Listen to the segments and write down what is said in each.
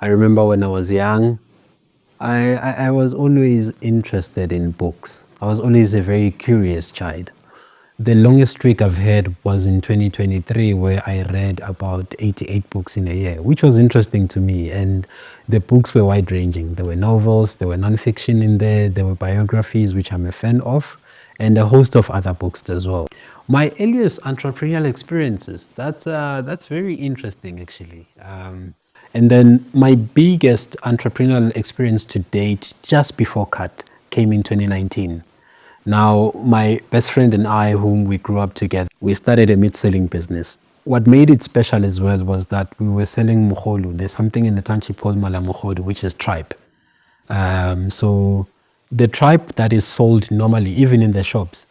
I remember when I was young, I was always interested in books. I was always a very curious child. The longest streak I've had was in 2023, where I read about 88 books in a year, which was interesting to me. And the books were wide ranging. There were novels, there were nonfiction in there were biographies, which I'm a fan of, and a host of other books as well. My earliest entrepreneurial experiences, that's very interesting actually. And then my biggest entrepreneurial experience to date, just before Carte, came in 2019. Now, my best friend and I, whom we grew up together, we started a meat selling business. What made it special as well was that we were selling mukholu. There's something in the township called malamukholu, which is tripe. So the tripe that is sold normally, even in the shops,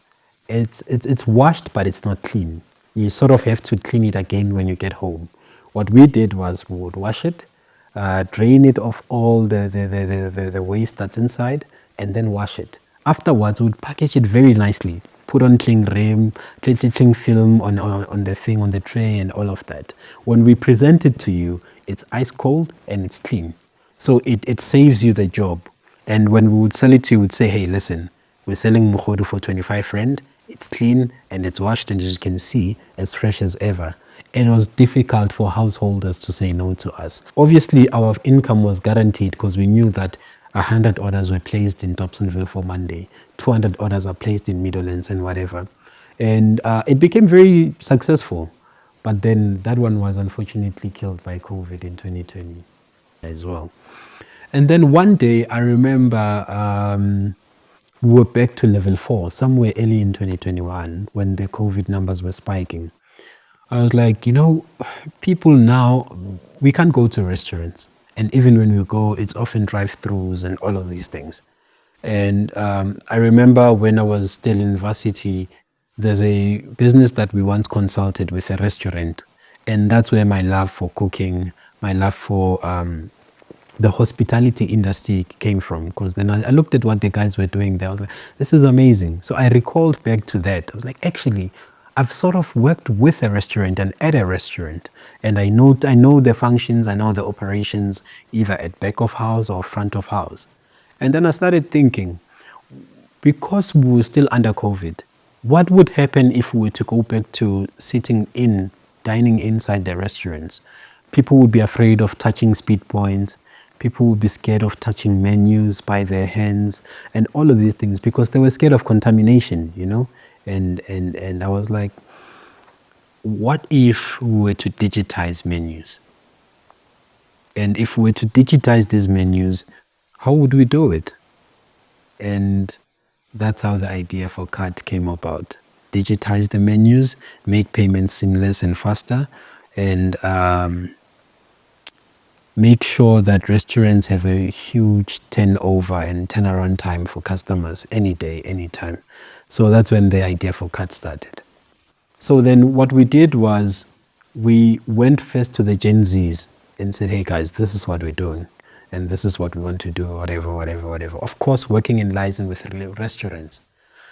it's washed, but it's not clean. You sort of have to clean it again when you get home. What we did was we would wash it, drain it of all the waste that's inside, and then wash it. Afterwards, we'd package it very nicely, put on cling rim, cling film on the thing, on the tray, and all of that. When we present it to you, it's ice cold and it's clean. So it saves you the job. And when we would sell it to you, we'd say, hey, listen, we're selling mukhodu for 25 rand. It's clean and it's washed, and as you can see, as fresh as ever. It was difficult for householders to say no to us. Obviously, our income was guaranteed because we knew that 100 orders were placed in Dobsonville for Monday, 200 orders are placed in Middlelands and whatever. And it became very successful. But then that one was unfortunately killed by COVID in 2020 as well. And then one day, I remember we were back to level 4, somewhere early in 2021, when the COVID numbers were spiking. I was like, people now, we can't go to restaurants. And even when we go, it's often drive-thrus and all of these things. And I remember when I was still in university, there's a business that we once consulted with, a restaurant. And that's where my love for cooking, my love for the hospitality industry came from. Because then I looked at what the guys were doing there. I was like, this is amazing. So I recalled back to that. I was like, actually, I've sort of worked with a restaurant and at a restaurant, and I know the functions, I know the operations, either at back of house or front of house. And then I started thinking, because we were still under COVID, what would happen if we were to go back to dining inside the restaurants? People would be afraid of touching speed points. People would be scared of touching menus by their hands and all of these things because they were scared of contamination, And I was like, what if we were to digitize menus? And if we were to digitize these menus, how would we do it? And that's how the idea for Carte came about. Digitize the menus, make payments seamless and faster, and make sure that restaurants have a huge turnover and turnaround time for customers any day, anytime. So that's when the idea for Carte started. So then what we did was we went first to the Gen Zs and said, hey guys, this is what we're doing. And this is what we want to do, whatever. Of course, working in liaison with restaurants.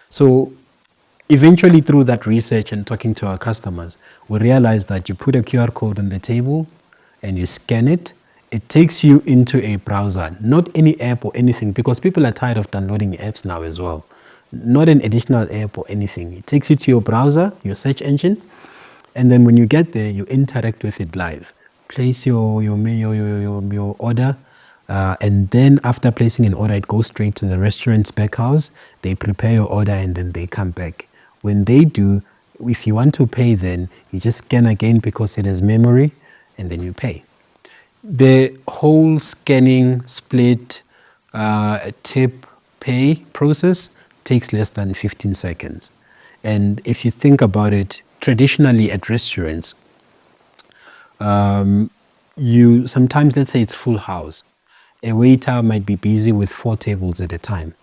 So eventually through that research and talking to our customers, we realized that you put a QR code on the table and you scan it. It takes you into a browser, not any app or anything, because people are tired of downloading apps now as well. Not an additional app or anything. It takes you to your browser, your search engine, and then when you get there, you interact with it live. Place your order, and then after placing an order, it goes straight to the restaurant's back house. They prepare your order and then they come back. When they do, if you want to pay, then you just scan again because it has memory, and then you pay. The whole scanning, split, tip, pay process takes less than 15 seconds. And if you think about it, traditionally at restaurants, you sometimes, let's say it's full house, a waiter might be busy with 4 tables at a time.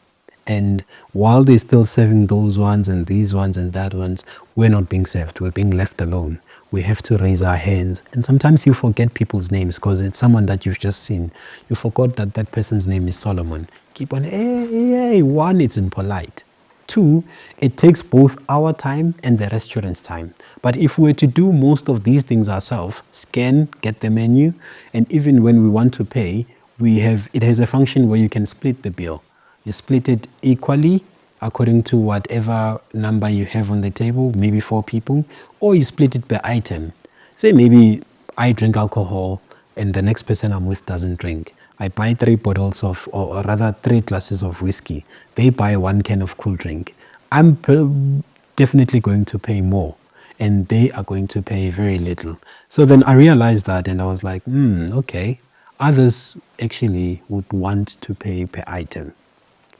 And while they're still serving those ones and these ones and that ones, we're not being served. We're being left alone. We have to raise our hands. And sometimes you forget people's names because it's someone that you've just seen. You forgot that that person's name is Solomon. Keep on, hey, one, it's impolite. Two, it takes both our time and the restaurant's time. But if we were to do most of these things ourselves, scan, get the menu, and even when we want to pay, it has a function where you can split the bill. You split it equally according to whatever number you have on the table, maybe 4 people, or you split it per item. Say maybe I drink alcohol and the next person I'm with doesn't drink. I buy 3 bottles of, or rather 3 glasses of whiskey. They buy 1 can of cool drink. Definitely going to pay more, and they are going to pay very little. So then I realized that, and I was like, okay, others actually would want to pay per item.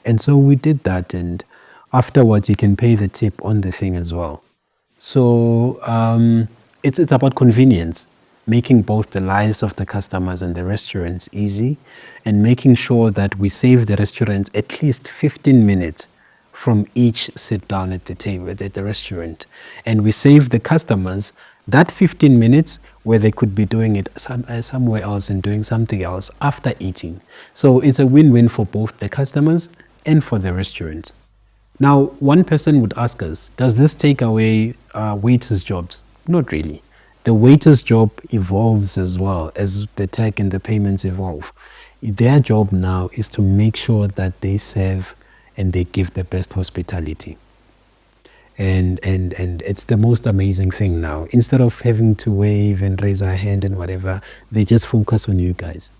And so we did that, and afterwards you can pay the tip on the thing as well. So it's about convenience, making both the lives of the customers and the restaurants easy, and making sure that we save the restaurants at least 15 minutes from each sit down at the table at the restaurant, and we save the customers that 15 minutes where they could be doing it somewhere else and doing something else after eating. So it's a win-win for both the customers and for the restaurants. Now, one person would ask us, does this take away waiters' jobs? Not really. The waiter's job evolves as well as the tech and the payments evolve. Their job now is to make sure that they serve and they give the best hospitality. And it's the most amazing thing now. Instead of having to wave and raise our hand and whatever, they just focus on you guys.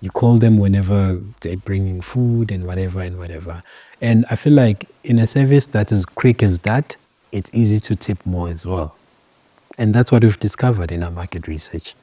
You call them whenever they're bringing food and whatever and whatever. And I feel like in a service that is quick as that, it's easy to tip more as well. And that's what we've discovered in our market research.